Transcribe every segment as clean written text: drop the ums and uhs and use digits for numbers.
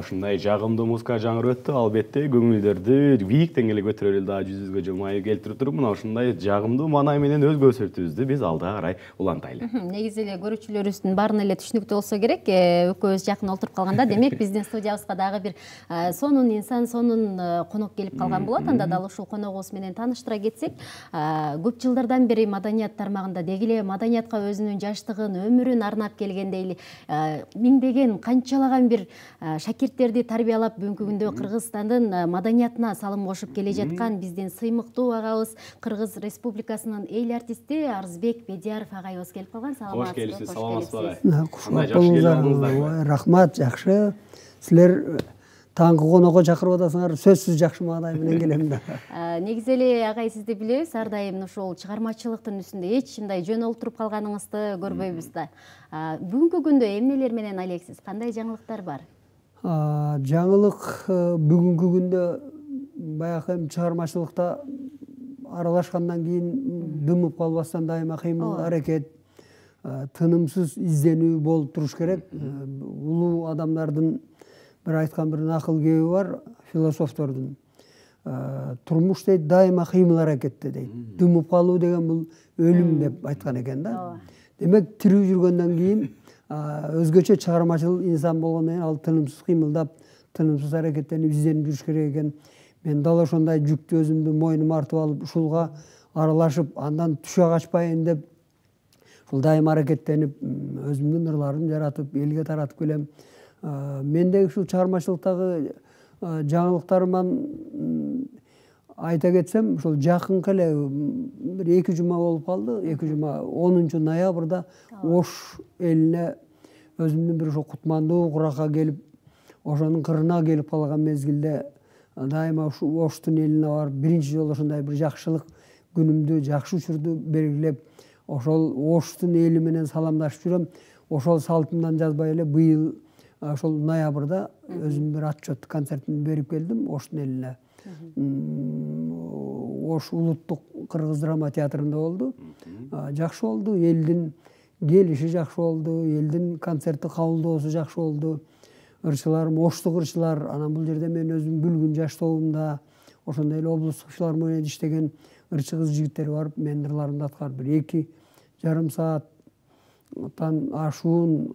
ушундай жагымдуу музыка жаңырып өттү. Албетте көңүлдөрдү бийиктен эле көтөрөлүп дагы жүзүбүзгө жылмайып келтирип туруп, мына ушундай жагымдуу маанай менен өз концертибизди биз алдыга карай улантайлы. Негизи эле көрүүчүлөрүбүздүн баарына эле түшүнүктүү болсо керек. Экөөбүз жакын отуруп калганда, демек биздин студиябызга дагы бир сонун инсан, сонун конок келип калган болот. Анда дал ушул коногубуз менен тааныштыра кетсек, көп жылдардан бери маданият тармагында деги эле маданиятка өзүнүн жаштыгын, өмүрүн арнап келгендей миңдеген, канчалаган бир шакирттерди тарбиялап бүгүнкү күндө Кыргызстандын маданиятына салым кошуп келе жаткан биздин сыймыктуу агабыз, Кыргыз Республикасынын эл артисти Арызбек Бедияров агайыбыз келип калган. Хош келипсиз, саламатсызбы? Кандай жакшы келиңиздер. Рахмат, жакшы. Силер таңкы конокко чакырып атасыңар, сөзсүз жакшы маанай менен келем да. Негизи эле агай сизди билебиз, ар дайым ушул чыгармачылыктын үстүндө эч кандай жөн олтуруп калганыңызды көрбөйбүз да. Бүгүнкү күндө эмнелер менен алексиз? Кандай жаңылыктар бар? Жаңылык бүгүнкү күндө баягы чыгармачылыкта аралашкандан кийин дымып калбастан дайыма кыймыл аракет, тынымсыз изденүү болуп туруш керек. Улуу адамдардын бир айткан бир накыл кеби бар, философтордун. Турмуш дейт дайыма кыймыл аракетте дейт. Дымып калуу деген бул өлүм деп айткан экен да. Демек тирүү жүргөндөн кийин өзгөчө чыгармачыл инсан болгондон кийин ал тынымсыз кыймылдап, тынымсыз аракеттенип изденип жүрүш керек экен. Мен дал ошондой жүктү өзүмдү мойнума артып алып, ушулга аралашып, андан түшө качпайын деп ушул дайыма аракеттенип, өзүмдүн ырларымды жаратып, элге таратып келем. Мендеги ушул чыгармачылыктагы жаңылыктарыман айта кетсем, ушул жакынкы эле бир 2 жума болуп калды. 2 жума 10 ноябрда Ош элине өзүмдүн бир ошо кутмандуу куракка келип, ошонун кырына келип калган мезгилде дайыма ушул Оштун элине барып, биринчи жолу ошондой бир жакшылык күнүмдү, жакшы учурду белгилеп, ошол Оштун эли менен саламдашып жүрөм. Ошол салтымдан жазбай эле быйыл ошол ноябрда өзүм бир отчет концертин берип келдим Оштун элине. Ош улуттук кыргыз драма театрында болду. Жакшы болду, элдин келиши жакшы болду, элдин концертти кабылдоосу жакшы болду. Ырчыларым оштук ырчылар, анан бул жерде мен өзүм бүлгүн жаштоомда ошондой эле облустук филармонияда иштеген ырчы кыз жигиттер барып, менин ырларымды аткарып бир 2,5 сааттан ашуун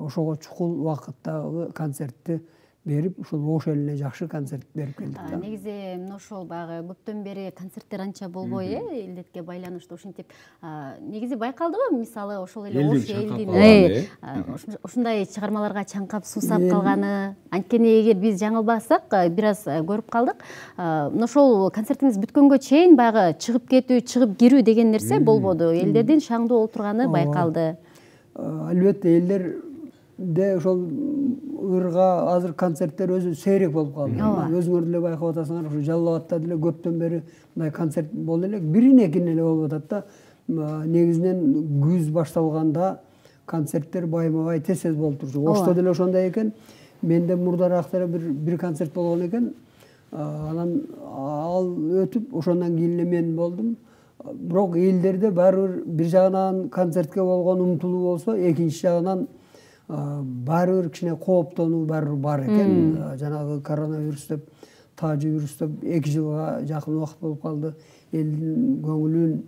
ошого чукул убакыттагы концертти берип, ушул Ош элине жакшы концерт берип келдик да. Негизи ошол багы көптөн бери концерттер анча болбой, элдетке байланыштуу ушинтип негизи байкалдыбы, мисалы ошол эле Ош элдин ушундай чыгармаларга чаңкап суусап калганы. Анткени эгер биз жаңылбасак, бир аз көрүп калдык. Ошол концертиңиз бүткөнгө чейин багы чыгып кетүү, чыгып кирүү деген нерсе болбоду. Элдердин шаңдуу олтурганы байкалды. Албетте элдер ошол ырга азыр концерттер өзү сейрек болуп калды. Өзүңөр деле байкап атасыңар, ушу Жалал Абадта деле көптөн бери мындай концерт болду эле, бирин-экин эле болуп атат да. Негизинен күз башталганда концерттер байма-бай тез-тез болуп турчу. Ошто деле ошондой экен. Менде мурдараак деле бир концерт болгон экен. Анан ал өтүп, ошондон кийин эле мен болдум. Бирок элдерде баары бир жагынан концертке болгон умтулуу болсо, экинчи жагынан баары бир кичине кооптонуу баары бар экен. Жанагы коронавирус деп, таажы вирус деп 2 жылга жакын убакыт болуп калды. Элдин көңүлүн,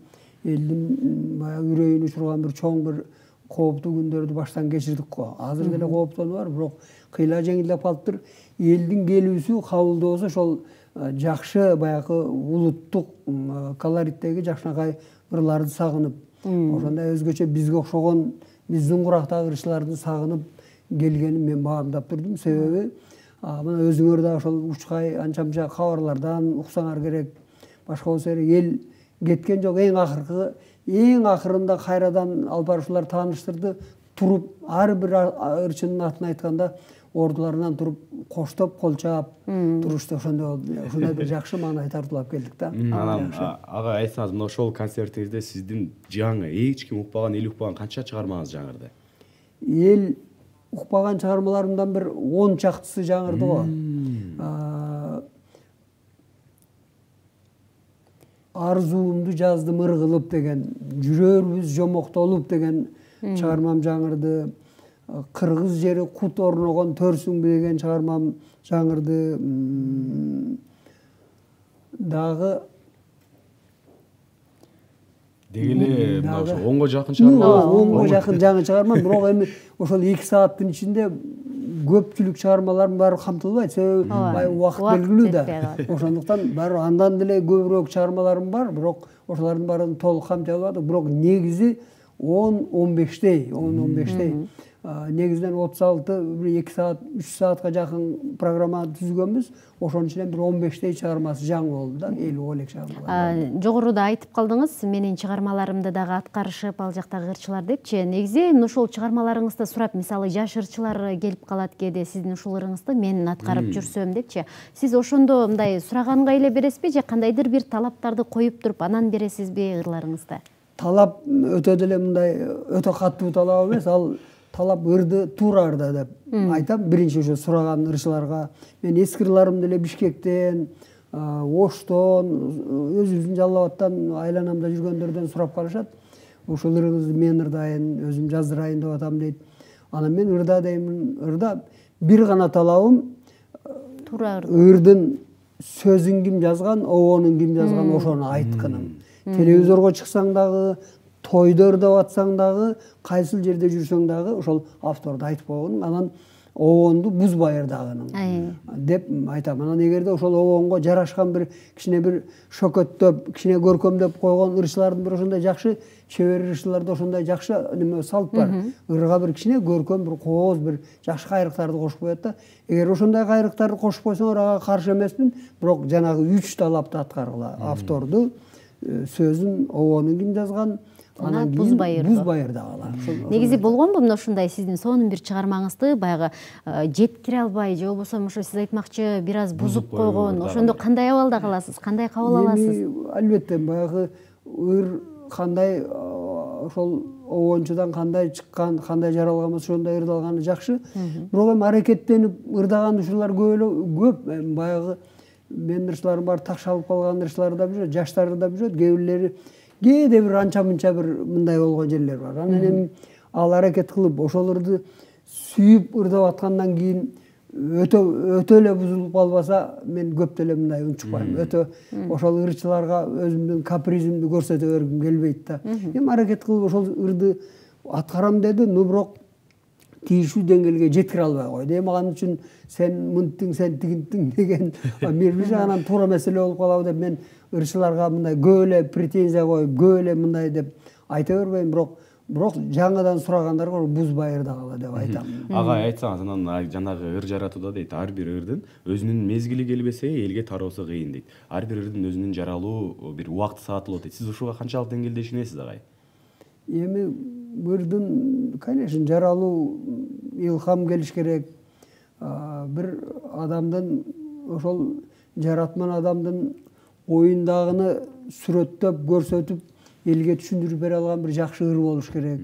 элдин баягы үрөйүн учурган бир чоң бир кооптуу күндөрдү баштан кечирдик го. Азыр деле кооптонуу бар, бирок кыйла жеңилдеп калыптыр. Элдин келүүсү, кабылдоосу ошол жакшы баягы улуттук колориттеги жакшынакай ырларды сагынып, ошондой өзгөчө бизге окшогон биздин курактагы ырчыларды сагынып келгенин мен баамдап турдум. Себеби мына өзүңөр да ошол учкай анча-мынча кабарлардан уксаңар керек. Башка болсо эл кеткен жок, эң акырында кайрадан алып барушулар тааныштырды. Туруп, ар бир ырчынын атын айтканда ордуларынан туруп, коштоп, кол чаап турушты. Ошондой бир жакшы маанай тартуулап келдик да. Анан ага айтсаңыз, мына ошол концертиңизде сиздин жаңы, эч ким укпаган, эл укпаган канча чыгармаңыз жаңырды? Эл укпаган чыгармаларымдан бир 10 чактысы жаңырды го. Арзуумду жаздым ыргылып деген, жүрөрбүз жомоктолуп деген чыгармам жаңырды. Кыргыз жери кут орногон төрсүңбү деген чыгармам жаңырды. Дагы дегеле мына ошо 10го жакын чыгарма. 10го жакын жаңы чыгармам, бирок эми ошол 2 сааттын ичинде көпчүлүк чыгармалардын баары камтылбайт. Себеби убакыт белгилүү да. Ошондуктан баары андан деле көбүрөөк чыгармаларым бар, бирок ошолордун баарын толук камтый албадык. Бирок негизи 10-15тей. Негизинен 36 2 саат 3 саатка жакын программа түзгөнбүз. Ошонун ичинен бир 15тей чыгармасы жаңы болду да, 50 элек чыгармалар. Жогоруда айтып калдыңыз, менин чыгармаларымды дагы аткарышып ал жактагы ырчылар депчи. Негизи ошол чыгармаларыңызды сурап, мисалы жаш ырчылар келип калат кээде, сиздин ушул ырыңызды мен аткарып жүрсөм депчи. Сиз ошондо мындай сураганга эле бересизби же кандайдыр бир талаптарды коюп туруп анан бересизби ырларыңызды? Талап өтө деле мындай өтө катуу талап эмес, ал талап ырды туура ырда деп айтам. Биринчи ошо сураган ырчыларга мен эски ырларымды эле Бишкектен, Оштон, өзүбүздүн Жалал Абадтан, айланамда жүргөндөрдөн сурап калышат. Ошол ырыңызды мен ырдайын, өзүм жаздырайын деп атам дейт. Анан мен ырда деймин. Ырда бир гана талабым Туура ырдын сөзүн ким жазган, обонун ким жазган ошону айтканым. Телевизорго чыксаң дагы, тойдо ырдап атсаң дагы, кайсыл жерде жүрсөң дагы ошол авторду айтып койгонум, анан обонду бузбай ырдагыным деп айтам. Анан эгерде ошол обонго жарашкан бир кичине бир шөкөттөп, кичине көркөмдөп койгон ырчылардын бир ошондой жакшы чебер ырчыларда ошондой жакшы неме салт бар. Ырга бир кичине көркөм, бир кооз, бир жакшы кайрыктарды кошуп коет да. Эгер ошондой кайрыктарды кошуп койсоңор ага каршы эмесмин, бирок жанагы 3 талапты аткаргыла. Авторду, сөзүн, обонун ким жазган, анан бузбай ырдагыла. Негизи болгонбу мына ушундай сиздин сонун бир чыгармаңызды баягы жеткире албай же болбосо ошо сиз айтмакчы бир аз бузуп койгон, ошондо кандай абалда каласыз, кандай кабыл аласыз? Албетте баягы ыр кандай ошол обончудан кандай чыккан, кандай жаралган болсо ошондой ырдалганы жакшы. Бирок эми аракеттенип ырдаган ушулар көп. Баягы менин ырчыларым бар, таш алып калган ырчылар да жүрөт, жаштары да жүрөт, кээ бир анча-мынча бир мындай болгон жерлер бар. Анан эми ал аракет кылып ошолорду сүйүп ырдап аткандан кийин өтө эле бузулуп калбаса, мен көп деле мындай унчукпайм. Өтө ошол ырчыларга өзүмдүн капризимди көрсөтө бергим келбейт да. Эми аракет кылып ошол ырды аткарам дедим, бирок тийиштүү деңгээлге жеткире албай койду. Эми ал үчүн сен мынтиң, сен тигинтиң деген бир жагынан туура маселе болуп калабы деп мен ырчыларга мындай көп эле претензия коюп, көп эле мындай деп айта бербейм, бирок жаңыдан сурагандарга бузбай ырдагыла деп айтам. Ага айтсаңыз, анан жанагы ыр жаратууда дейт, ар бир ырдын өзүнүн мезгили келбесе элге тароосу кыйын дейт. Ар бир ырдын өзүнүн жаралуу бир убакты сааты болот дейт. Сиз ушуга канчалык деңгээлде ишенесиз агай? Эми ырдын, конечно, жаралуу, илхам келиш керек. Бир адамдын ошол жаратман адамдын оюндагыны сүрөттөп, көрсөтүп, элге түшүндүрүп бере алган бир жакшы ыр болуш керек.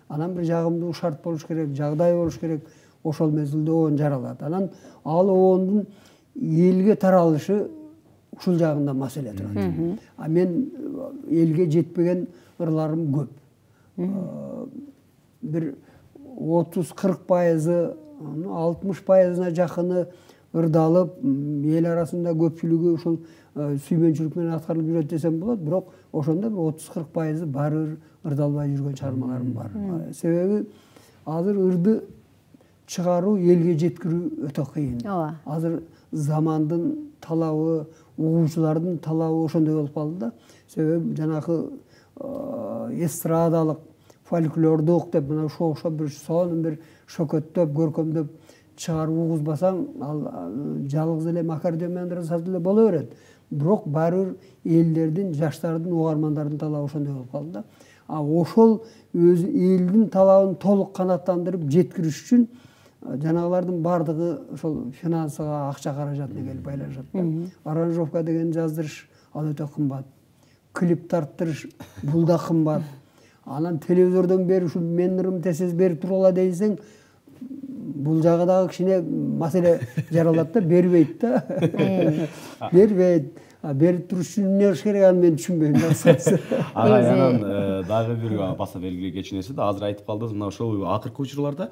Анан бир жагымдуу шарт болуш керек, жагдай болуш керек. Ошол мезгилде обон жаралат. Анан ал обондун элге таралышы ушул жагында маселе турат. Мен элге жетпеген ырларым көп. Бир 30-40%, 60%-на жакыны ырдалып, эл арасында көпчүлүгү ушул сүймөнчүлүк менен аткарылып жүрөт десем болот, бирок ошондо 30-40% баары ырдалбай жүргөн чыгармаларым бар. Себеби азыр ырды чыгаруу, элге жеткирүү өтө кыйын. Азыр замандын талабы, угуучулардын талабы ошондой болуп калды да. Себеби жанагы эстрадалык, фольклордук деп мына ошо окшоп бир сонун бир шөкөттөп, көркөмдөп чыгарып угузбасаң, ал жалгыз эле аккордеон менен ырдасат эле боло берет. Бирок баары элдердин, жаштардын, угармандардын талабы ошондой болуп калды да. Ошол өзү элдин талабын толук канааттандырып жеткириш үчүн жанагылардын бардыгы ошол финансыга, акча каражатына келип байланышат да. Аранжировка деген жаздырыш ал өтө кымбат. Клип тарттырыш бул да кымбат. Анан телевизордон бери ушул менин ырым тез берип тургула дейсең, бул жагы дагы кичине маселе жаралат да, бербейт да. Бербейт. берип туруш үчүн эмне кылыш керек аны мен түшүнбөйм кыскасы. Ага, анан дагы бир баса белгилүү кечүү нерсе да, азыр айтып калдыңыз, мына ошол акыркы учурларда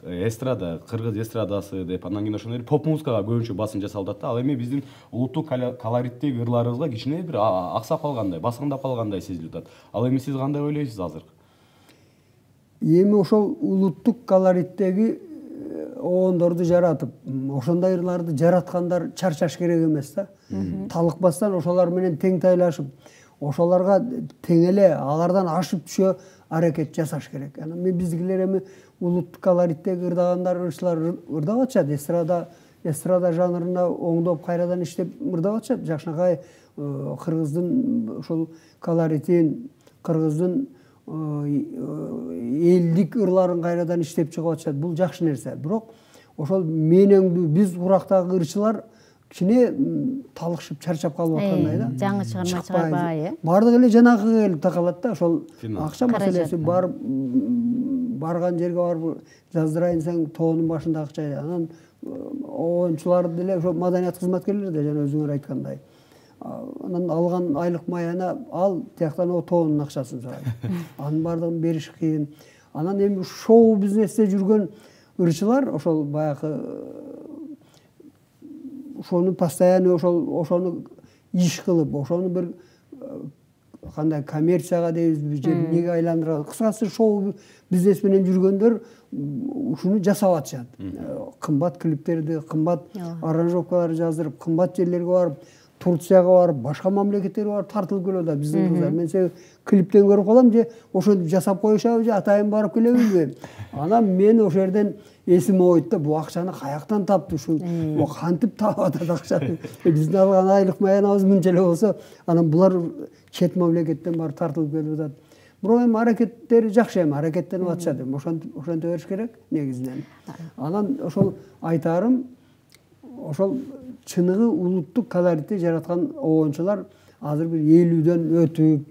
эстрада, кыргыз эстрадасы деп, андан кийин ошондой поп музыкага көбүнчө басым жасалып атат да. Ал эми биздин улуттук колориттеги ырларыбызга кичине бир аксап калгандай, басаңдап калгандай сезилип атат. Ал эми сиз кандай ойлойсуз азыр? Эми ошол улуттук колориттеги оондорду жаратып, ошондой ырларды жараткандар чарчаш керек эмес да. Талыкпастан ошолар менен тең тайлашып, ошолорго тең эле алардан ашып түшө аракет жасаш керек. Анан биздикилер эми улуттук колориттеги ырдагандар, ырчылар ырдап атышат, эстрада жанрына оңдоп кайрадан иштеп ырдап атышат. Жакшынакай кыргыздын ошол колоритин, кыргыздын элдик ырларын кайрадан иштеп чыгып атышат. Бул жакшы нерсе. Бирок ошол менеңдүү биз урактагы ырчылар кичине талыкшып чарчап калып аткандай да. Жаңы чыгарма чыгарбай, бардык эле жанагыга келип такалат да. Ошол акча маселеси Каражат. бар, барган жерге барып жаздырайын десең тоонун башында акча. Анан оончулар деле ошо маданият кызматкерлери да жана өзүңөр айткандай. Анан алган айлык маяна ал тияктан о тоонун акчасын сурайт. Анын бардыгын бериш кыйын. Анан эми шоу бизнесте жүргөн ырчылар ошол баягы ошону постоянно ошону иш кылып, ошону бир кандай коммерцияга дейбизби же эмнеге айландырып, кыскасы шоу бизнес менен жүргөндөр ушуну жасап атышат. Кымбат клиптерди, кымбат аранжировкаларды жаздырып, кымбат жерлерге барып, Турцияга барып, башка мамлекеттерге барып тартылып келип атат биздин кыздар. Мен сени клиптен көрүп калам же ошентип жасап коюшабы же атайын барып келеби билбейм. Анан мен ошол жерден эсиме ойт да, бул акчаны каяктан тапты ушул? Кантип таап атат акчаны? Биздин алган айлык маянабыз мынча эле болсо, анан булар чет мамлекеттен барып тартылып келип атат. Бирок эми аракеттери жакшы, эми аракеттенип атышат. Ошентип бериш керек негизинен. Анан ошол айтарым, ошол чыныгы улуттук колоритти жараткан оончулар азыр бир 50дөн өтүп,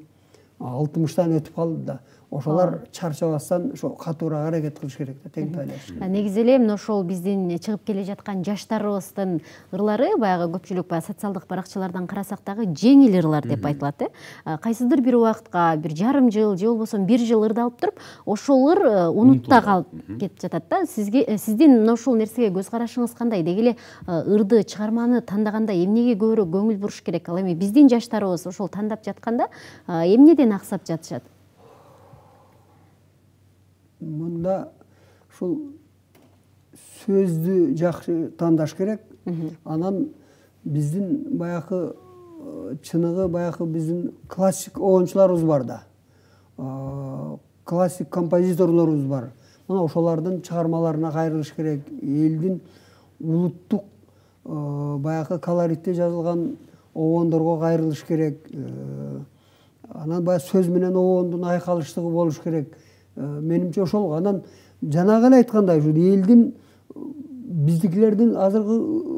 60тан өтүп калды да. Ошолар чарчабастан ошо катуураак аракет кылыш керек да, тең тайлаш. Негизи эле мына ошол биздин чыгып келе жаткан жаштарыбыздын ырлары баягы көпчүлүк социалдык баракчалардан карасак дагы жеңил ырлар деп айтылат. Кайсыдыр бир убакытка бир жарым жыл же болбосо бир жыл ырдалып туруп, ошол ыр унутта калып кетип жатат да. Сиздин мына ошол нерсеге көз карашыңыз кандай? Деги эле ырды, чыгарманы тандаганда эмнеге көбүрөөк көңүл буруш керек? Ал эми биздин жаштарыбыз ошол тандап жатканда эмнеден аксап жатышат? Мында ушул сөздү жакшы тандаш керек. Анан биздин баягы чыныгы баягы биздин классик оончуларыбыз бар да. Классик композиторлорубуз бар. Мына ошолордун чыгармаларына кайрылыш керек. Элдин улуттук баягы колоритте жазылган оондорго кайрылыш керек. Анан баягы сөз менен оондун айкалыштыгы болуш керек. Менимче ошол. Анан жанагы эле айткандай, ушул элдин биздикилердин азыркы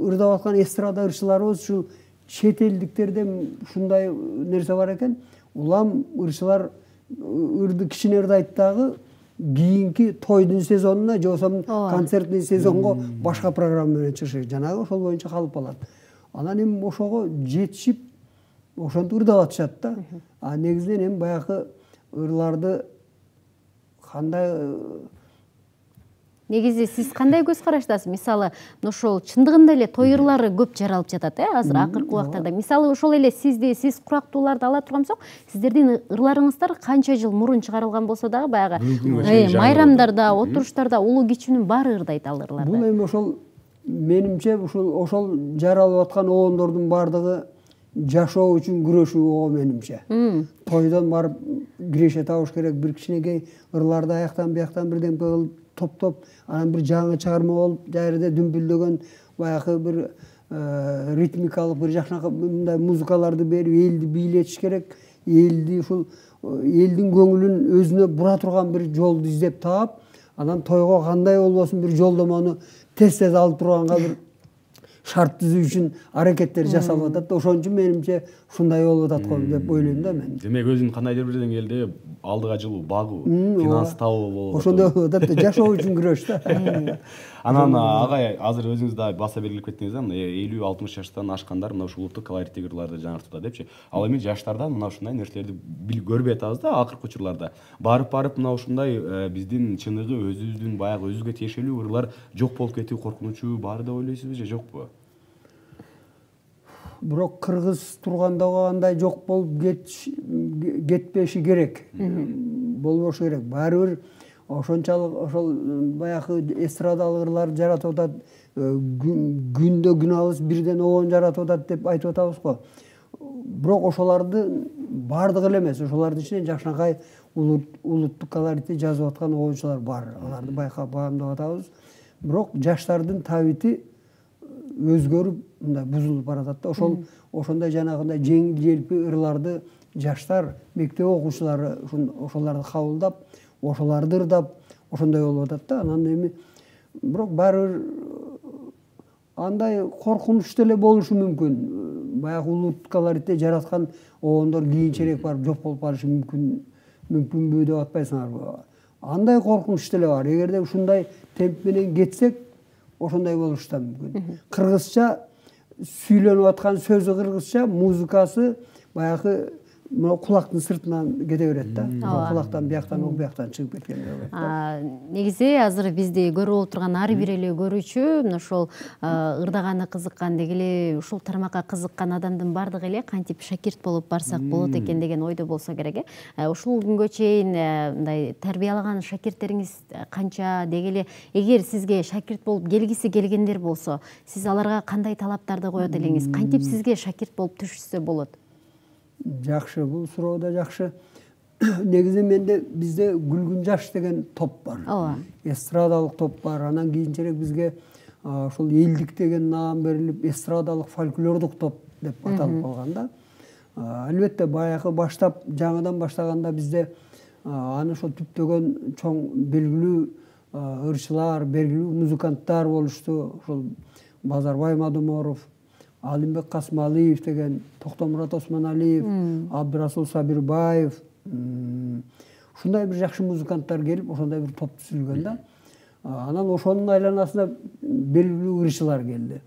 ырдап аткан эстрада ырчыларыбыз ушул чет элдиктерде ушундай нерсе бар экен. Улам ырчылар ырды кичине ырдайт дагы кийинки тойдун сезонуна же болбосо концертный сезонго башка программа менен чыгыш. Жанагы ошол боюнча калып калат. Анан эми ошого жетишип ошентип ырдап атышат да. А негизинен эми баягы ырларды кандай Негизи сиз кандай көз караштасыз? Мисалы, ошол чындыгында эле той ырлары көп жаралып жатат, азыр акыркы убактарда. Мисалы, ошол эле сиз курактууларды ала турган болсок, сиздердин ырларыңыздар канча жыл мурун чыгарылган болсо дагы баягы майрамдарда, отуруштарда улуу кичүүнүн баары ырдайт ал ырларды. Бул эми ошол менимче ошол жаралып аткан оондордун бардыгы жашоо үчүн күрөшүү менимче. Тойдон барып киреше табыш керек, бир кичинекей ырларды аяктан бияктан бирден кылып топтоп, анан бир жаңы чыгарма болуп, жайырда дүмпүлдөгөн баягы бир ритмикалык бир жакшынакай мындай музыкаларды берип элди бийлетиш керек. Элди ушул элдин көңүлүн өзүнө бура турган бир жолду издеп таап, анан тойго кандай болбосун бир жолдомону тез алып турганга бир шарт түзүү үчүн аракеттер жасалып атат. Ошон үчүн менимче ушундай болуп атат го деп ойлойм да мен. Демек өзүнүн кандайдыр бир деңгээлде алдыга жылуу, багуу, финанс табуу болуп атат. Ошондой болуп атат да, жашоо үчүн күрөш да. Анан агай азыр өзүңүз да баса белгилеп кеттиңиз да, 50-60 жаштан ашкандар мына ушул улуттук колориттеги ырларды жаңыртууда депчи. Ал эми жаштардан мына ушундай нерселерди көрбөй атабыз да акыркы учурларда. Барып мына ушундай биздин чыныгы өзүбүздүн баягы өзүбүзгө тиешелүү ырлар жок болуп кетүү коркунучу бар деп ойлойсузбу же жокпу? Бирок кыргыз турганда андай жок болуп кетпеши керек. Болбошу керек. Баары бир ошончалык ошол баягы эстрадалык ырлар жаратып атат, күндө күнабыз бирден обон жаратып атат деп айтып атабыз го. Бирок ошолорду бардыгы эле эмес, ошолордун ичинен жакшынакай улуттук колоритти жазып аткан оюнчулар бар. Аларды байкап баамдап атабыз. Бирок жаштардын табити өзгөрүп, мындай бузулуп баратат да. Ошондой жанагындай жеңил желпи ырларды жаштар, мектеп окуучулары ошолорду кабылдап, ошолорду ырдап, ошондой болуп атат да. Анан эми бирок баары бир андай коркунуч деле болушу мүмкүн. Баягы улуттук колоритти жараткан обондор кийинчерээк барып жок болуп калышы мүмкүнбү деп атпайсыңарбы? Андай коркунуч деле бар. Эгерде ушундай темп менен кетсек, ошондой болушу да мүмкүн. Кыргызча сүйлөнүп аткан сөзү кыргызча, музыкасы баягы мына кулактын сыртынан кете берет да. Кулактан бияктан, у бияктан чыгып кеткендей болот. Негизи азыр бизди көрүп отурган ар бир эле көрүүчү мына ошол ырдаганы кызыккан, деги эле ушул тармакка кызыккан адамдын бардыгы эле кантип шакирт болуп барсак болот экен деген ойдо болсо керек. Ушул күнгө чейин мындай тарбиялаган шакирттериңиз канча, деги эле эгер сизге шакирт болуп келгиси келгендер болсо, сиз аларга кандай талаптарды коет элеңиз? Кантип сизге шакирт болуп түшүшсө болот? Жакшы, бул суроо да жакшы. Негизи бизде Күлгүн жаш деген топ бар. Эстрадалык топ бар. Анан кийинчерээк бизге ошол элдик деген наам берилип, эстрадалык фольклордук топ деп аталып калган да. Албетте баягы баштап, жаңыдан баштаганда бизде аны ошол түптөгөн чоң белгилүү ырчылар, белгилүү музыканттар болушту. Ошол Базарбай Мадуморов, Алимбек Касмалиев деген, Токтомурат Осмоналиев, Абдырасул Сабирбаев, ушундай бир жакшы музыканттар келип, ошондой бир топ түзүлгөн да. Анан ошонун айланасына белгилүү ырчылар келди.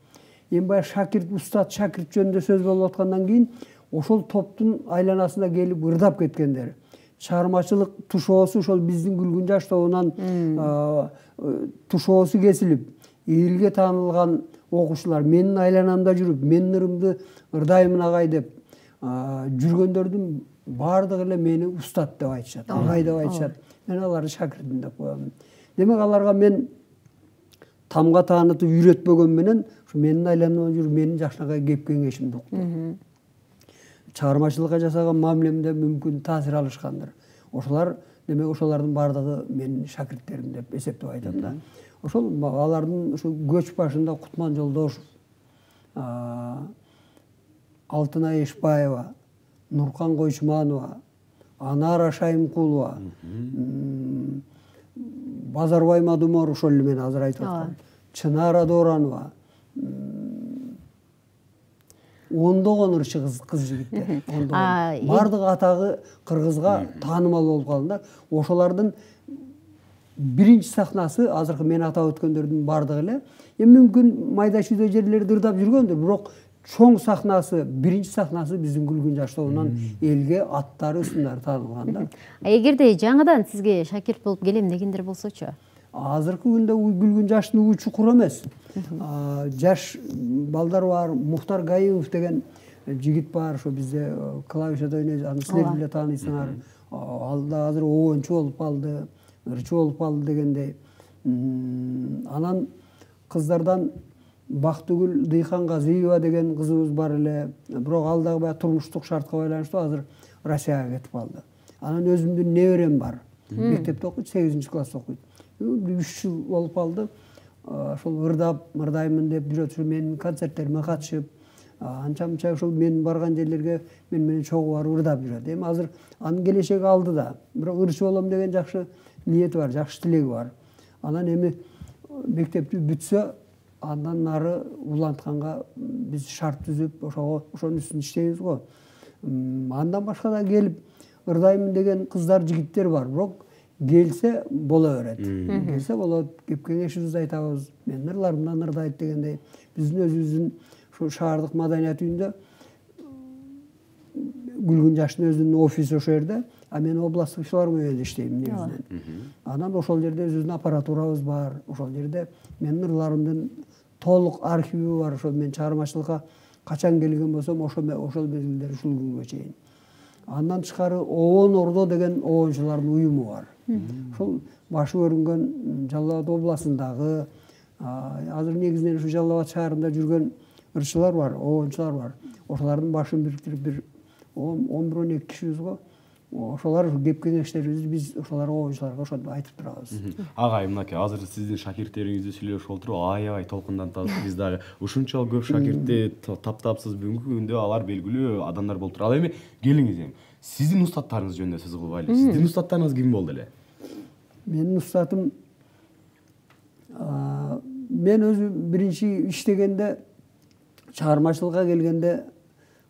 Эми баягы шакирт, устат, шакирт жөнүндө сөз болуп аткандан кийин ошол топтун айланасына келип ырдап кеткендер. Чыгармачылык тушоосу ошол биздин Күлгүн жаш тобунан тушоосу кесилип, элге таанылган окуучулар менин айланамда жүрүп, менин ырымды ырдаймын агай деп жүргөндөрдүн бардыгы эле мени устат деп айтышат, агай деп айтышат. Мен аларды шакиртим деп коем. Демек аларга мен тамга таанытып үйрөтпөгөн менен ушу менин айланамда жүрүп, менин жакшынакай кеп кеңешимди укту. Чыгармачылыкка жасаган мамилемде мүмкүн таасир алышкандыр. Ошолар, демек ошолордун бардыгы менин шакирттерим деп эсептеп айтам да. Ошол алардын ушу көч башында Кутман Жолдошов, Алтынай Эшбаева, Нуркан Койчуманова, Анара Шайымкулова, Базарбай Мадумор, ошол эле мен азыр айтып аткан, Чынара Доранова, ондогон ырчы кыз жигиттер. Бардыгы атагы кыргызга таанымал болуп калган да. Ошолордун биринчи сахнасы азыркы мен атап өткөндөрдүн бардыгы эле. Эми мүмкүн майда чүйдө жерлерде ырдап жүргөндүр, бирок чоң сахнасы, биринчи сахнасы биздин Күлгүн жаш тобунан элге аттары үстүндө таанылган да. Эгерде жаңыдан сизге шакирт болуп келем дегендер болсочу? Азыркы күндө Күлгүн жаштын уу чукур эмес. Жаш балдар бар, Мухтар Гаимов деген жигит бар, ошо бизде клавишада ойнойт, аны силер деле тааныйсыңар. Ал да азыр оончу болуп калды, ырчы болуп калды дегендей. Анан кыздардан Бактыгүл Дыйхангазиева деген кызыбыз бар эле, бирок ал дагы баягы турмуштук шартка байланыштуу азыр Россияга кетип калды. Анан өзүмдүн неберем бар. Мектепте окуйт, 8-класста окуйт. 3 жыл болуп калды. Ошол ырдаймын деп жүрөт, менин концерттериме катышып, анча-мынча ошол мен барган жерлерге мен менен чогуу барып ырдап жүрөт. Эми азыр анын келечеги алдыда. Бирок ырчы болом деген жакшы ниети бар, жакшы тилеги бар. Анан эми мектепти бүтсө, андан нары улантканга биз шарт түзүп, ошонун үстүнө иштейбиз го. Андан башка да келип ырдаймын деген кыздар, жигиттер бар. Бирок келсе бола берет. Келсе болот, кеп кеңешибизди айтабыз. Мен ырларымдан ырды айт дегендей, биздин өзүбүздүн ушу шаардык маданият үйүндө Гүлгүн Жаштын өзүнүн офиси ошол жерде, а мен областтык филармонияда иштейм негизинен. Анан ошол жерде өзүбүздүн аппаратурабыз бар. Ошол жерде менин ырларымдын толук архиви бар. Ошол мен чыгармачылыкка качан келген болсом, ошол мезгилдер ушул күнгө чейин. Андан тышкары Обон Ордо деген обончулардын уюму бар. Ошол башы көрүнгөн Жалал Абад областындагы, азыр негизинен ушу Жалал Абад шаарында жүргөн ырчылар бар, обончулар бар. Ошолардын башын бириктирип бир 11-12 кишибиз го. Ошолар кеп кеңештерибизди биз ошоларга обончуларга ошентип айтып турабыз. Агай, мынакей азыр сиздин шакирттериңизди сүйлөшүп отуруп аябай толкунданып атасыз. Биз дагы ушунчалык көп шакиртти таптапсыз. Бүгүнкү күндө алар белгилүү адамдар болуп туруп. Ал эми келиңиз эми. Сиздин устаттарыңыз жөнүндө сөз кылбайлы. Сиздин устаттарыңыз ким болду эле? Менин устатым, мен өзү биринчи иштегенде, чыгармачылыкка келгенде,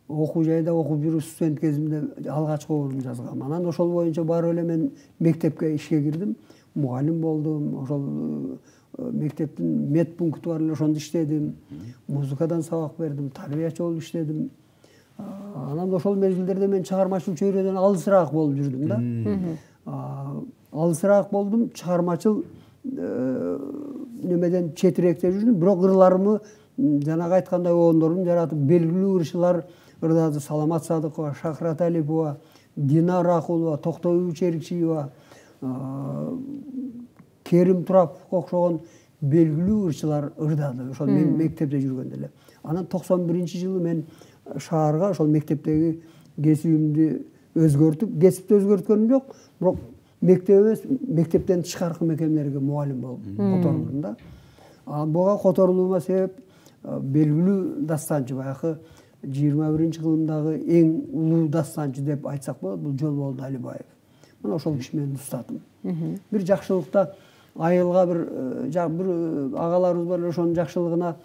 окуу жайда окуп жүрүп студент кезимде алгачкы обонумду жазгам. Анан ошол боюнча барып эле мен мектепке ишке кирдим, мугалим болдум. Ошол мектептин медпункту бар эле, ошондо иштедим. Музыкадан сабак бердим, тарбиячы болуп иштедим. Анан ошол мезгилдерде мен чыгармачыл чөйрөдөн алысыраак болуп жүрдүм да. Алысыраак болдум, чыгармачыл немеден четирээкте жүрдүм. Бирок ырларымы жанагы айткандай обондорум жаратып, белгилүү ырчылар ырдады. Саламат Садыкова, Шахрат Алипова, Динара Акулова, Токтобүй Черикчиева, Керим Тураповго окшогон белгилүү ырчылар ырдады. Ошол мен мектепте жүргөндө эле. Анан 91-жылы мен шаарга ошол мектептеги кесибимди өзгөртүп, кесипти өзгөрткөнүм жок, бирок мектеп эмес, мектептен тышкаркы мекемелерге мугалим болуп которулдум да. Буга которулуума себеп белгилүү дастанчы, баягы 21-кылымдагы эң улуу дастанчы деп айтсак болот, бул Жолболду Алибаев. Мына ошол киши менин устатым. Бир жакшылыкта айылга бир агаларыбыз бар, ошонун жакшылыгына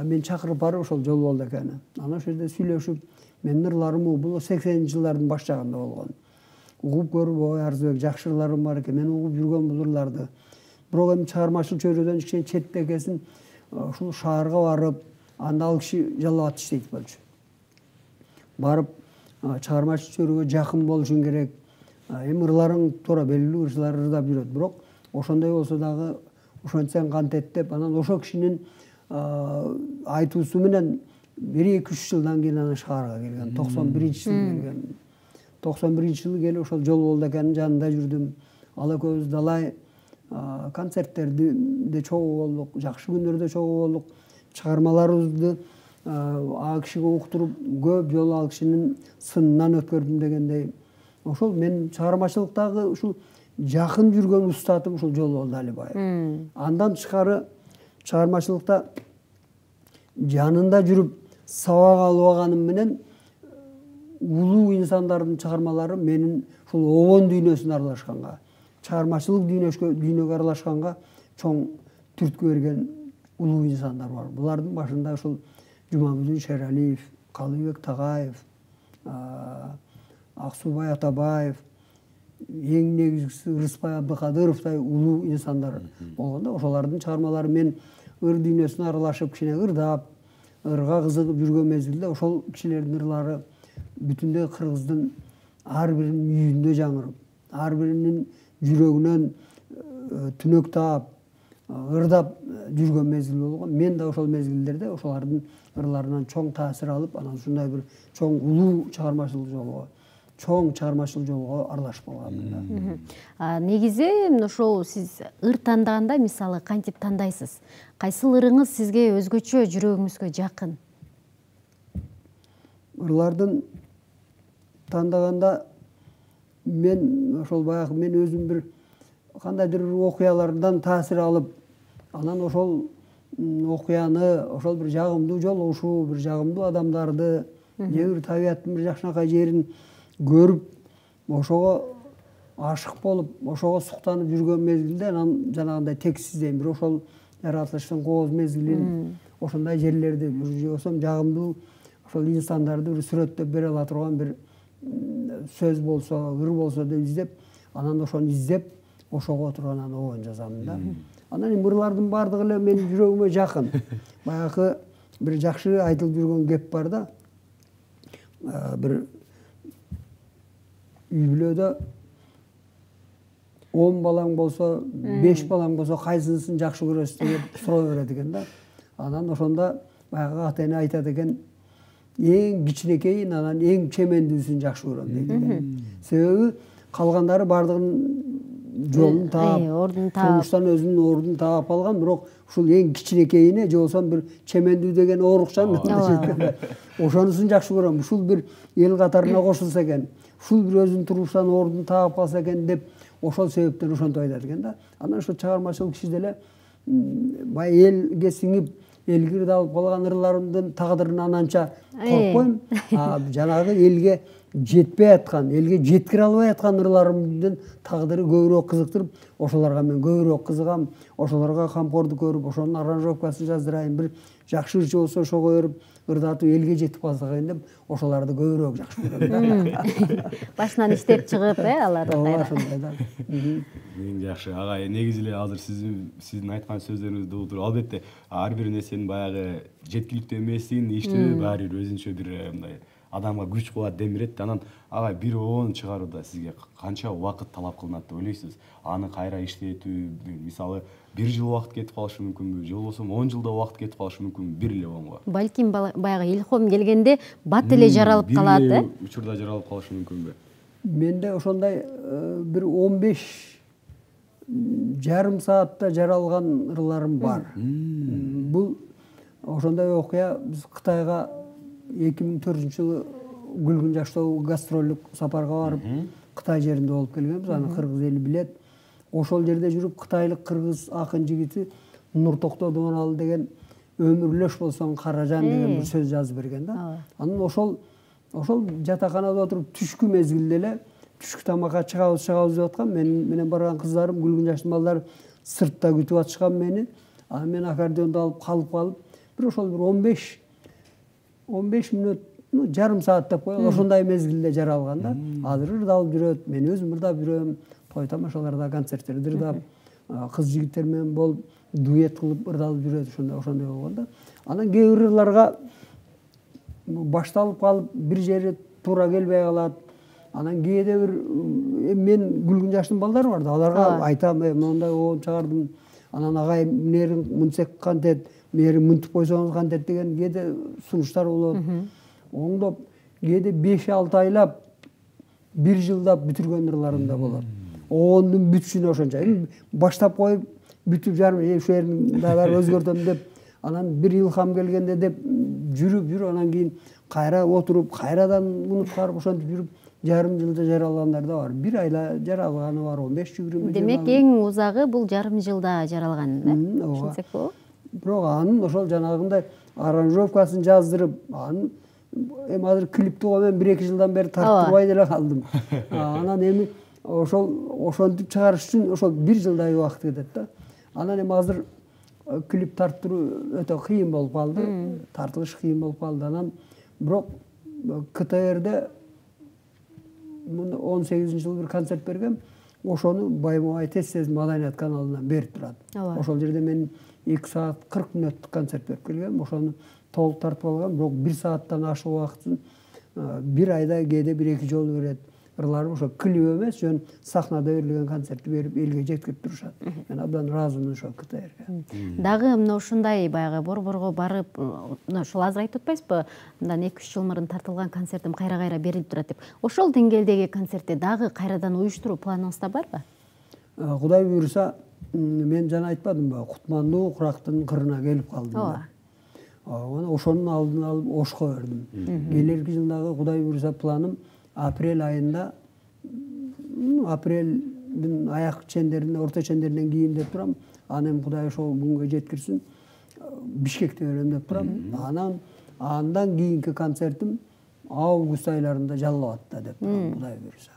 мен чакырып барып ошол Жолболду экени. Анан ошол жерде сүйлөшүп, менин ырларым бул 80-жылдардын баш жагында болгон. Угуп көрүп, ой Арзыбек, жакшы ырларым бар экен, мен угуп жүргөн бул ырларды. Бирок эми чыгармачыл чөйрөдөн кичине четте экенсин, ушул шаарга барып, анда ал киши Жалал Абадта иштейт болчу. Барып, чыгармачыл чөйрөгө жакын болушуң керек. Эми ырларың туура белгилүү ырчылар ырдап жүрөт, бирок ошондой болсо дагы ошентсең кантет деп, анан ошол кишинин айтуусу менен 1-2-3 жылдан кийин анан шаарга келген. 91-жылы келген. 91-жылы келип ошол Жолболду экенин жанында жүрдүм. Ал экөөбүз далай концерттерде чогуу болдук, жакшы күндөрдө чогуу болдук. Чыгармаларыбызды ал кишиге уктуруп, көп жолу ал кишинин сынынан өткөрдүм дегендей. Ошол мен чыгармачылыктагы ушул жакын жүргөн устатым ушул Жолболду Алибаев. Андан тышкары чыгармачылыкта жанында жүрүп сабак алып алганым менен улуу инсандардын чыгармалары менин ушул обон дүйнөсүнө аралашканга, чыгармачылык дүйнөгө аралашканга чоң түрткү берген улуу инсандар бар. Булардын башында ушул Жумамүдүн Шералиев, Калыбек Тагаев, Аксубай Атабаев, эң негизгиси Рыспай Абдыкадыровдай улуу инсандар болгондо, ошолордун чыгармалары мен ыр дүйнөсүнө аралашып, кичине ырдап, ырга кызыгып жүргөн мезгилде ошол кишилердин ырлары бүтүндөй кыргыздын ар биринин үйүндө жаңырып, ар биринин жүрөгүнөн түнөк таап, ырдап жүргөн мезгил болгон. Мен да ошол мезгилдерде ошолордун ырларынан чоң таасир алып, анан ушундай бир чоң улуу чыгармачыл жолго аралашып калганмын да. Негизи ошол сиз ыр тандаганда, мисалы, кантип тандайсыз? Кайсыл ырыңыз сизге өзгөчө, жүрөгүңүзгө жакын? Ырлардын тандаганда мен ошол баягы мен өзүм бир кандайдыр окуялардан таасир алып, анан ошол окуяны, ошол бир жагымдуу жолугушуу, бир жагымдуу адамдарды, же бир табияттын бир жакшынакай жерин көрүп, ошого ашык болуп, ошого суктанып жүргөн мезгилде анан жанагындай текстиздейм. Бир ошол жаратылыштын кооз мезгилин, ошондой жерлерди, же болсом жагымдуу ошол инсандарды бир сүрөттөп бере ала турган бир сөз болсо, ыр болсо деп издеп, анан ошону издеп, ошого отуруп анан обон жазам да. Анан эми ырлардын баардыгы эле менин жүрөгүмө жакын. Баягы бир жакшы айтылып жүргөн кеп бар да. Бир үй бүлөдө 10 балаң болсо, 5 балаң болсо, кайсынысын жакшы көрөсүң деп суроо берет экен да. Анан ошондо баягы ата эне айтат экен, эң кичинекейин анан эң чемендүүсүн жакшы көрөм дейт экен. Себеби калгандары баардыгынын жолун таап, ордун таап, турмуштан өзүнүн ордун таап алган, бирок ушул эң кичинекейине же болбосо бир чемендүү деген оорукчан ошонусун жакшы көрөм. Ушул бир эл катарына кошулса экен, ушул бир өзүнүн турмуштан ордун таап алса экен деп ошол себептен ошентип айтат экен да. Анан ошо чыгармачылык киши деле баягы элге сиңип элгирди алып калган ырларымдын тагдырынан ананча коркпойм. Жанагы элге жетпей аткан, элге жеткире албай аткан ырларымдын тагдыры көбүрөөк кызыктырып, ошолорго мен көбүрөөк кызыгам, ошолорго камкордук көрүп, ошонун аранжировкасын жаздырайын, бир жакшы ырчы болсо ошого көрүп, ырдатып элге жетип калса экен деп, ошолорду көбүрөөк жакшы көрөм. Башынан иштеп чыгып, аларды кайра. Ошондой да. Эң жакшы агай, негизи эле азыр сиздин айткан сөздөрүңүздү угуп албетте ар бир нерсенин баягы жеткиликтүү эмесин, иштөө баары бир өзүнчө бир мындай адамга күч кубат дем берет. Анан агай бир обон чыгарууда сизге канча убакыт талап кылынат деп ойлойсуз? Аны кайра иштетүү, мисалы 1 жыл убакыт кетип калышы мүмкүнбү, же болбосо 10 жылда убакыт кетип калышы мүмкүнбү бир эле обонго? Балким баягы илхом келгенде бат эле жаралып калат, бир эле учурда жаралып калышы мүмкүнбү? Менде ошондой бир 15 жарым саатта жаралган ырларым бар. Бул ошондой окуя биз Кытайга 2004-жылы Гүлгүн жаштоо гастролдук сапарга барып, Кытай жеринде болуп келгенбиз. Аны кыргыз эли билет. Ошол жерде жүрүп кытайлык кыргыз акын жигити Нуртокто Дуганалы деген өмүрлөш болсоң Каражан деген бир сөз жазып берген да. Анан ошол жатаканада отуруп түшкү мезгилде эле түшкү тамакка чыгабыз деп аткан. Менен барган кыздарым, Гүлгүн жаштын балдары сыртта күтүп атышкан мени. Анан мен аккордеонду алып калып, бир ошол бир 15 мүнөт, жарым саат деп коелу, ошондой мезгилде жаралган да. Азыр ырдалып жүрөт, мен өзүм ырдап жүрөм, той тамашаларда, концерттерде ырдап, кыз жигиттер менен болуп, дуэт кылып ырдалып жүрөт, ошондой болгон да. Анан кээ бир ырларга башталып калып, бир жери туура келбей калат. Анан кээде бир мен Гүлгүн жаштын балдары бар да, аларга айтам, мондай обон чыгардым. Анан агай мынерин мынтсек кантет, мынерин мынтип койсоңуз кантет деген кээде сунуштар болот. Оңдоп, кээде 5-6 айлап, 1 жылдап бүтүргөн ырларым да болот. Обондун бүтүшүнө ошончо. Баштап коюп, бүтүп жарым, ушу жерин дагы өзгөртөм деп, анан бир илхам келгенде деп жүрүп, анан кийин кайра отуруп, кайрадан унуткарып ошентип жүрүп, жарым жылда жаралгандар да бар. 1 айда жаралганы бар, 15-20. Демек эң узагы бул жарым жылда жаралган, да? Ошентсек болобу? Бирок анын ошол жанагындай аранжировкасын жаздырып, анын эми азыр клипти мен 1-2 жылдан бери тарттырбай деле калдым. Анан эми ошентип чыгарыш үчүн ошол 1 жылдай убакыт кетет да. Анан эми азыр клип тарттыруу өтө кыйын болуп калды, тартылыш кыйын болуп калды. Анан бирок КТРде 18-жылы бир концерт бергем, ошону Баймабай тез Маданият каналынан берип турат. Ошол жерде мен 2 саат 40 мүнөттүк концерт берип келгем, ошону толук тартып алгам, бирок 1 сааттан ашык убакытын 1 айда кээде 1-2 жолу берет. Ырларым ошо клип эмес, жөн сахнада берилген концертти берип элге жеткирип турушат. Мен абдан ыраазымын ошол КТРге. Дагы мына ушундай баягы борборго барып, ошол азыр айтып атпайсызбы? Мындан 2-3 жыл мурун тартылган концертим кайра берилип турат деп. Ошол деңгээлдеги концертти дагы кайрадан уюштуруу планыңызда барбы? Кудай буйруса, мен жана айтпадымбы, Кутмандуу Курактын кырына келип калдым. Ошонун алдын алып Ошко бердим. Келерки жылдагы Кудай буйруса планым апрель айында, апрелдин аяк чендеринде, орто чендеринен кийин деп турам. Анан Кудай ошол күнгө жеткирсин, Бишкекте берем деп турам. Андан кийинки концертим август айларында Жалал Абадта деп турам, Кудай буйруса.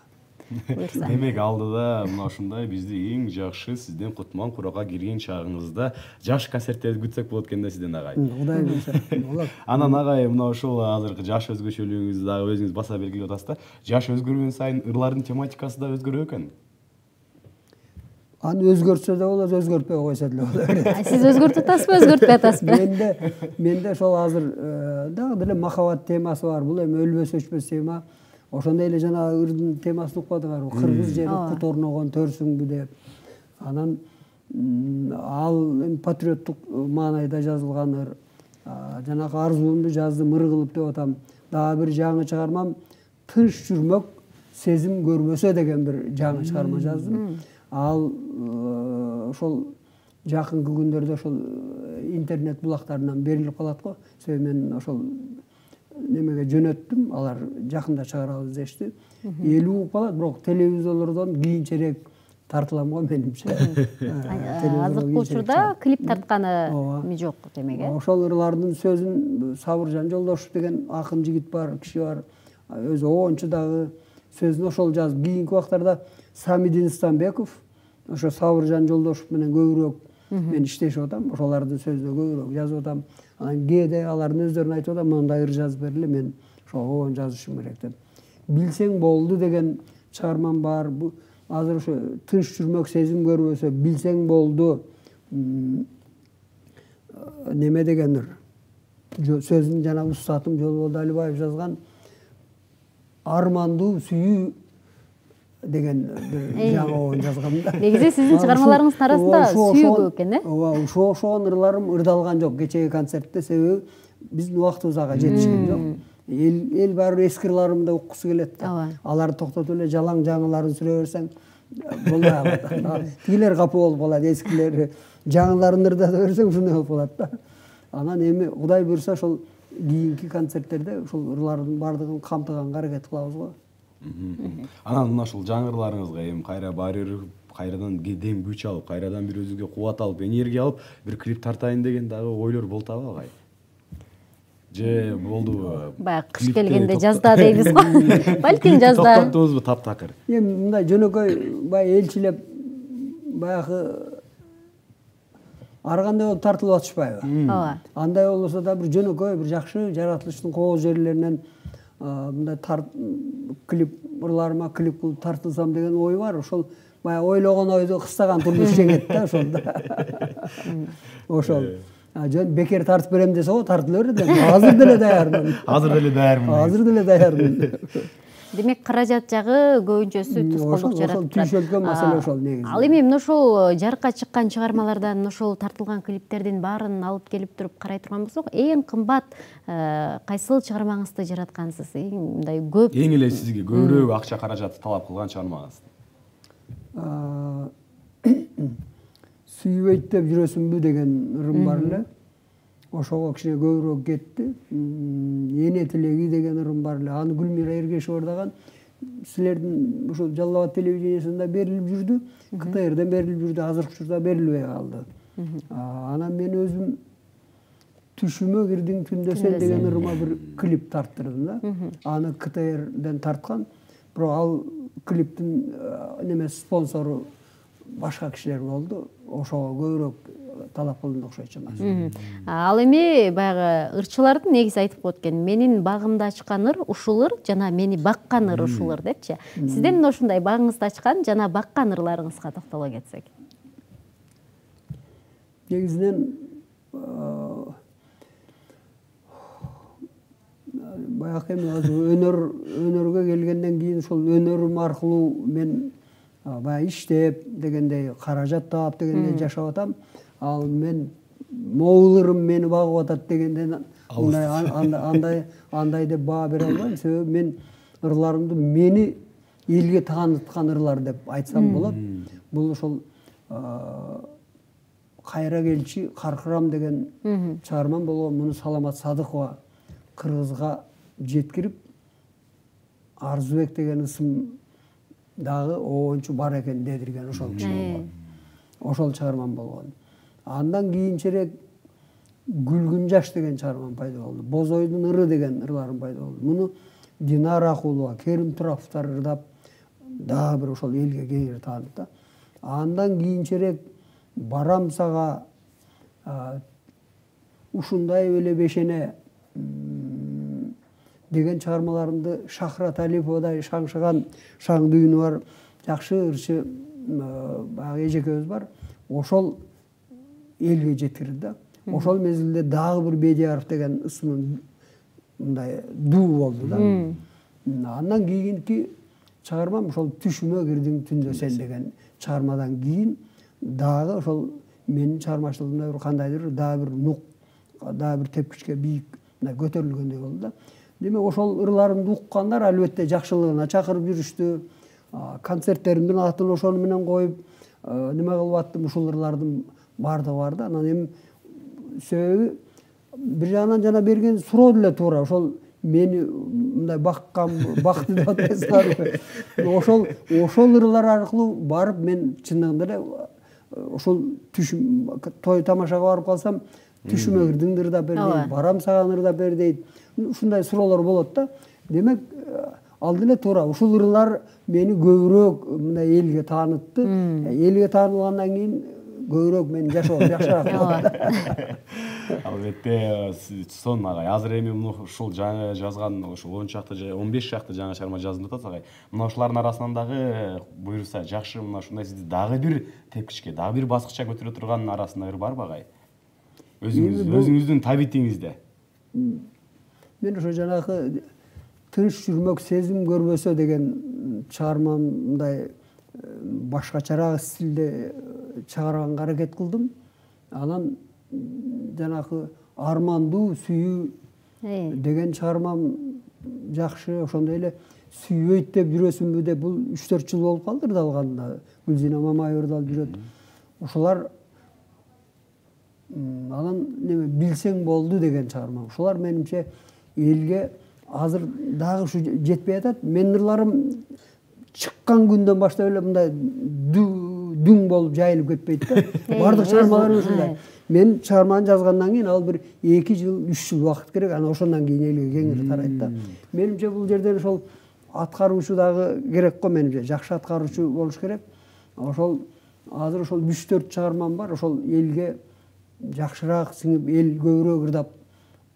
Демек алдыда мына ушундай бизди эң жакшы сизден Кутман Куракка кирген чагыңызда жаш концерттерди күтсөк болот экен да сизден агай. Кудай буйруса болот. Анан агай мына ушул азыркы жаш өзгөчөлүгүңүздү дагы өзүңүз баса белгилеп атасыз да. Жаш өзгөргөн сайын ырлардын тематикасы да өзгөрөт экен. Аны өзгөртсө да болот, өзгөртпөй койсо деле болот. Сиз өзгөртүп атасызбы, өзгөртпөй атасызбы? Менде ошол азыр дагы деле махабат темасы бар. Бул эми өлбөс өчпөс тема. Ошондой эле жанагы ырдын темасын укпадыңарбы? Кыргыз жери кут орногон төрсүңбү деп. Анан ал эми патриоттук маанайда жазылган ыр. Жанагы арзуумду жаздым, ыр кылып деп атам. Дагы бир жаңы чыгармам тынч жүрмөк сезим көрбөсө деген бир жаңы чыгарма жаздым. Ал ошол жакынкы күндөрдө ошол интернет булактарынан берилип калат го. Себеби мен ошол немеге жөнөттүм, алар жакында чыгарабыз дешти. 50 ук калат, бирок телевизорлордон кийинчерээк тартылам го менимче. Азыркы учурда клип тартканы жок демек, э? Ошол ырлардын сөзүн Сабыржан Жолдошев деген акын жигит бар, киши бар. Өзү оончу дагы сөзүн ошол жазып. Кийинки убактарда Самидин Станбеков, ошо Сабыржан Жолдошев менен көбүрөөк мен иштешип атам. Ошолардын сөзүнө көбүрөөк жазып атам. Анан кээде алардын өздөрүн айтып атам, мындай ыр жазып бергиле, мен ошо оон жазышым керек деп. Билсең болду деген чыгармам бар. Азыр ошо тынч жүрмөк сезим көрбөсө билсең болду. Неме деген ыр. Сөзүн жана устатым Жолболду Алибаев жазган армандуу сүйүү деген жаңы оон жазгам да. Негизи сиздин чыгармаларыңыздын арасында сүйүү көп экен, э? Ооба, ошол ырларым ырдалган жок кечеги концертте, себеби биздин убактыбыз ага жетишкен жок. Эл баары эски ырларымды уккусу келет да. Аларды токтотуп эле жалаң жаңыларын сүрө берсең болбой калат. Тигилер капа болуп калат, эскилер. Жаңыларын ырдата берсең ушундай болуп калат да. Анан эми Кудай буйрса ошол кийинки концерттерде ошол ырлардын баардыгын камтыганга аракет кылабыз го. Анан мына ушул жаңы ырларыңызга эми кайра баары кайрадан дем күч алып, кайрадан бир өзүңүзгө кубат алып, энергия алып, бир клип тартайын деген дагы ойлор болуп атабы агай? Же болдубу? Баягы кыш келгенде жазда дейбиз го. Балким жазда. Токтоттуңузбу таптакыр? Эми мындай жөнөкөй баягы элчилеп баягы ар кандай болуп тартылып атышпайбы? Ооба. Андай болбосо да бир жөнөкөй, бир жакшы жаратылыштын кооз жерлеринен мындай клип ырларыма клип кылып тартылсам деген ой бар. Ошол баягы ойлогон ойду кыстаган турду жеңет да ошол да. Ошол. Жөн бекер тартып берем десе го тартыла берет. Азыр деле даярмын. Азыр деле даярмын. Азыр деле даярмын. Демек каражат жагы көбүнчөсү тоскоолдук жаратып турат. Ошол түйшөлгөн маселе ошол негизи. Ал эми мына ушул жарыкка чыккан чыгармалардан ошол тартылган клиптердин баарын алып келип туруп карай турган болсок, эң кымбат кайсыл чыгармаңызды жараткансыз? Эң мындай көп. Эң эле сизге көбүрөөк акча каражат талап кылган чыгармаңыз? Сүйбөйт деп жүрөсүңбү деген ырым бар эле. Ошого кичине көбүрөөк кетти. Эне тилеги деген ырым бар эле. Аны Гүлмира Эргешева ырдаган. Силердин ушул Жалал Абад телевидениесинде берилип жүрдү. КТРден берилип жүрдү, азыркы учурда берилбей калды. Анан мен өзүм түшүмө кирдиң түндө сен деген ырыма бир клип тарттырдым да. Аны КТРден тарткан. Бирок ал клиптин немеси спонсору башка кишилер болду. Ошого көбүрөөк талап кылынды окшойт чамасы. Ал эми баягы ырчылардын негизи айтып коет экен. Менин багымда ачкан ыр ушул ыр жана мени баккан ыр ушул ыр депчи. Сиздин мына ушундай багыңызды ачкан жана баккан ырларыңызга токтоло кетсек. Негизинен баягы эми өнөргө келгенден кийин ошол өнөрүм аркылуу мен баягы иштеп дегендей, каражат таап дегендей жашап атам. Ал мен могул ырым мени багып атат дегенден андай деп баа бере албайм. Себеби мен ырларымды мени элге тааныткан ырлар деп айтсам болот. Бул ошол кайра келчи каркырам деген чыгармам болгон. Муну Саламат Садыкова кыргызга жеткирип, Арзубек деген ысым дагы оончу бар экен дедирген ошол киши болгон. Ошол чыгармам болгон. Андан кийинчерээк Гүлгүн жаш деген чыгармам пайда болду. Бозойдун ыры деген ырларым пайда болду. Муну Динара Акулова, Керим Тураповдор ырдап, дагы бир ошол элге кеңири таанытты. Андан кийинчерээк Барам сага ушундай эле бешене деген чыгармаларымды Шахрат Алиповадай шаңшыган шаң дүйүнү бар жакшы ырчы баягы эжекебиз бар. Ошол элге жеткирди да. Ошол мезгилде дагы бир Бедияров деген ысымын мындай дуу болду да. Андан кийинки чыгармам ошол Түшүмө кирдиң түндө сен деген чыгармадан кийин дагы ошол менин чыгармачылыгымда бир кандайдыр дагы бир нук, дагы бир тепкичке бийик көтөрүлгөндөй болду да. Демек ошол ырларымды уккандар албетте жакшылыгына чакырып жүрүштү. Концерттеримдин атын ошону менен коюп, неме кылып аттым, ушул ырлардын бардыгы бар да. Анан эми себеби бир жагынан жана берген суроо деле туура. Ошол мени мындай баккан, бакты деп атпайсыңарбы? Ошол ырлар аркылуу барып мен чындыгында эле ошол түшүм той тамашага барып калсам Түшүмө кирдиң ырдап бер дейт, барам саган ырдап бер дейт. Ушундай суроолор болот да. Демек ал деле туура. Ушул ырлар мени көбүрөөк мындай элге таанытты. Элге таанылгандан кийин көбүрөөк мен жашоом жакшыраак болот. Албетте сон агай. Азыр эми ушул жаңы жазган ошо 10 чакты, 15 чакты жаңы чыгарма жазылып атат агай. Мына ушулардын арасынан дагы буюрса жакшы мына ушундай сизди дагы бир тепкичке, дагы бир баскычка көтөрө турган арасында ыр барбы агай? Өзүңүздүн табитиңизде. Мен ошо жанагы тыныч жүрмөк сезим көрбөсө деген чыгармам мындай башкачараак стилде чыгарганга аракет кылдым. Анан жанагы армандуу сүйүү деген чыгармам жакшы, ошондой эле сүйбөйт деп жүрөсүңбү деп бул 3-4 жыл болуп калды ырдалганына. Гүлзина Мамаева ырдалып жүрөт. Ошолар анан неме билсең болду деген чыгармам. Ушулар менимче элге азыр дагы ушу жетпей атат. Менин ырларым чыккан күндөн баштап эле мындай дүң болуп жайылып кетпейт да. Бардык чыгармаларым ушундай. Мен чыгарманы жазгандан кийин ал бир 2 жыл, 3 жыл убакыт керек. Анан ошондон кийин элге кеңири тарайт да. Менимче бул жерден ошол аткаруучу дагы керек го менимче. Жакшы аткаруучу болуш керек. Ошол азыр ошол 3-4 чыгармам бар. Ошол элге жакшыраак сиңип эл көбүрөөк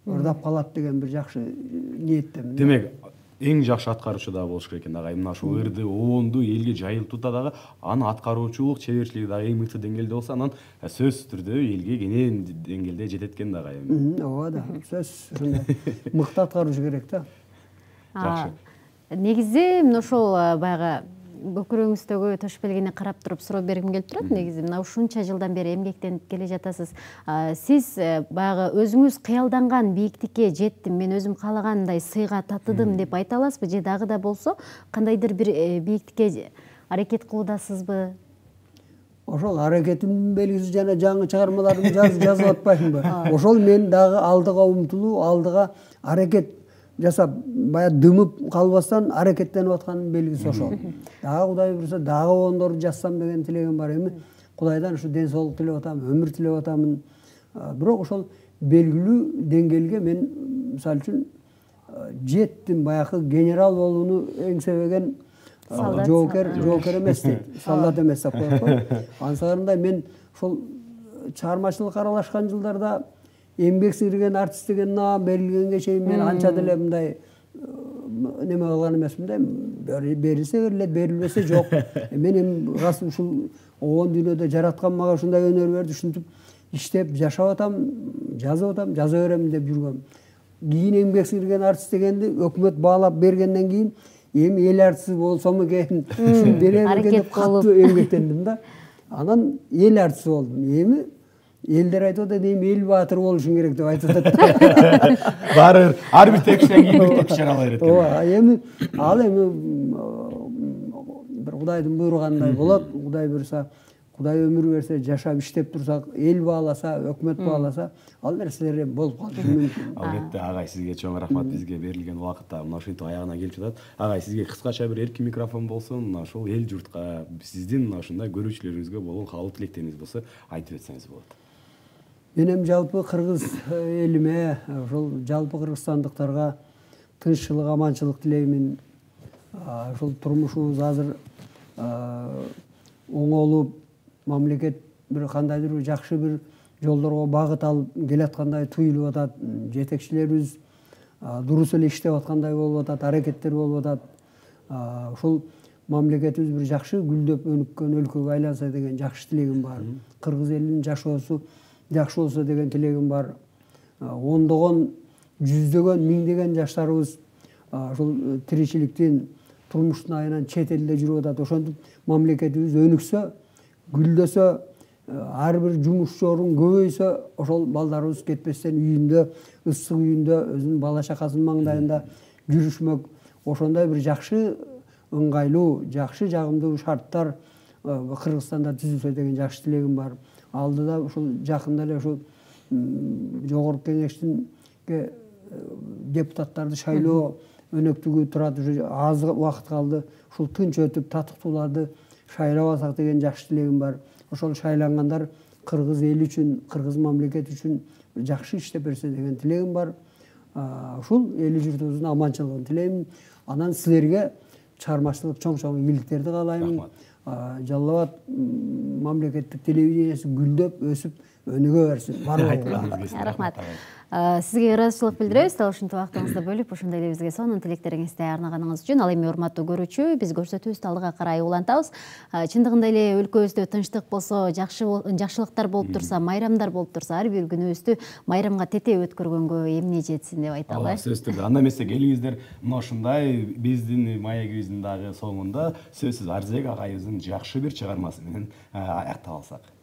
ырдап калат деген бир жакшы ниеттемин. Демек эң жакшы аткаруучу да болуш керек экен агай. Мына ушул ырды, оонду элге жайылтууда дагы аны аткаруучулук чеберчилиги дагы эң мыкты деңгээлде болсо, анан сөзсүз түрдө элге кенен деңгээлде жетет экен да агай. Ооба да, сөзсүз ушундай мыкты аткаруучу керек да. Жакшы. Негизи мына ошол баягы көкүрөңүздөгү төш белгине карап туруп суроо бергим келип турат. Негизи мына ушунча жылдан бери эмгектенип келе жатасыз. Сиз баягы өзүңүз кыялданган бийиктикке жеттим, мен өзүм каалагандай сыйга татыдым деп айта аласызбы? Же дагы да болсо кандайдыр бир бийиктикке аракет кылуудасызбы? Ошол аракетимдин белгиси жана жаңы чыгармаларымды жазып атпаймынбы? Ошол мен дагы алдыга умтулуу, алдыга аракет жасап, бая дымып калбастан аракеттенип аткандын белгиси ошол. Дагы Кудай буйруса дагы оондорду жазсам деген тилегим бар. Эми Кудайдан ушу ден соолук тилеп атам, өмүр тилеп атамын. Бирок ошол белгилүү деңгээлге мен мисалы үчүн жеттим. Баягы генерал болууну эңсебеген жоокер эмес дейт. Солдат эмес деп коет го. Ансыгарындай мен ошол чыгармачылыкка аралашкан жылдарда эмгек сиңирген артист деген наам берилгенге чейин мен анча деле мындай неме кылган эмесмин да. Берилсе берилет, берилбесе жок. Мен эми рас ушул оон дүйнөдө жараткан мага ушундай өнөр берди, ушинтип иштеп жашап атам, жазып атам, жаза берем деп жүргөм. Кийин эмгек сиңирген артист дегенди өкмөт баалап бергенден кийин эми эл артисти болсом экен, бере берген деп катуу эмгектендим да. Анан эл артисти болдум. Эми элдер айтып атат, эми эл баатыры болушуң керек деп айтып атат. Баары ар бир текстен кийин бир текст чыгара берет. Ооба, эми ал эми бир Кудайдын буйругандай болот. Кудай буйруса, Кудай өмүр берсе, жашап иштеп турсак, эл бааласа, өкмөт бааласа, ал нерселер болуп калышы мүмкүн. Албетте агай, сизге чоң рахмат. Бизге берилген убакытта мына ушинтип аягына келип жатат. Агай, сизге кыскача бир эркин микрофон болсун, мына ушул эл журтка, сиздин мына ушундай көрүүчүлөрүңүзгө болгон каалоо тилектериңиз болсо айтып өтсөңүз болот. Мен эми жалпы кыргыз элиме, ошол жалпы кыргызстандыктарга тынччылык, аманчылык тилеймин. Ошол турмушубуз азыр оңолуп, мамлекет бир кандайдыр бир жакшы бир жолдорго багыт алып келаткандай туюлуп атат. Жетекчилерибиз дурус эле иштеп аткандай болуп атат, аракеттер болуп атат. Ушул мамлекетибиз бир жакшы гүлдөп өнүккөн өлкөгө айланса деген жакшы тилегим бар. Кыргыз элинин жашоосу жакшы болсо деген тилегим бар. Ондогон, жүздөгөн, миңдеген жаштарыбыз ошол тиричиликтин, турмуштун айынан чет элде жүрүп атат. Ошентип мамлекетибиз өнүксө, гүлдөсө, ар бир жумушчу орун көбөйсө, ошол балдарыбыз кетпестен үйүндө, ысык үйүндө, өзүнүн бала чакасынын маңдайында жүрүшмөк. Ошондой бир жакшы, ыңгайлуу, жакшы жагымдуу шарттар Кыргызстанда түзүлсө деген жакшы тилегим бар. Алдыда ушул жакында эле ушул жогорку кеңештин депутаттарды шайлоо өнөктүгү турат, уже аз убакыт калды. Ушул тынч өтүп, татыктууларды шайлабасак деген жакшы тилегим бар. Ошол шайлангандар кыргыз эли үчүн, кыргыз мамлекети үчүн жакшы иштеп берсе деген тилегим бар. Ушул эли журтубуздун аманчылыгын тилейм. Анан силерге чыгармачылык чоң ийгиликтерди каалайм. Жалал Абад мамлекеттик телевидениеси гүлдөп, өсүп, өнүгө берсин. Барлыгыңызга рахмат. Сизге ыраазычылык билдиребиз, дал ушинтип убактыңызды бөлүп, ошондой эле бизге сонун тилектериңизди арнаганыңыз үчүн. Ал эми урматтуу көрүүчү, биз көрсөтүүбүздү алдыга карай улантабыз. Чындыгында эле өлкөбүздө тынчтык болсо, жакшылыктар болуп турса, майрамдар болуп турса, ар бир күнүбүздү майрамга тете өткөргөнгө эмне жетсин деп айталы. Сөзсүз түрдө. Анда эмесе келиңиздер, мына ушундай биздин маегибиздин дагы соңунда сөзсүз Арзек агайыбыздын жакшы бир чыгармасы менен аяктап алсак.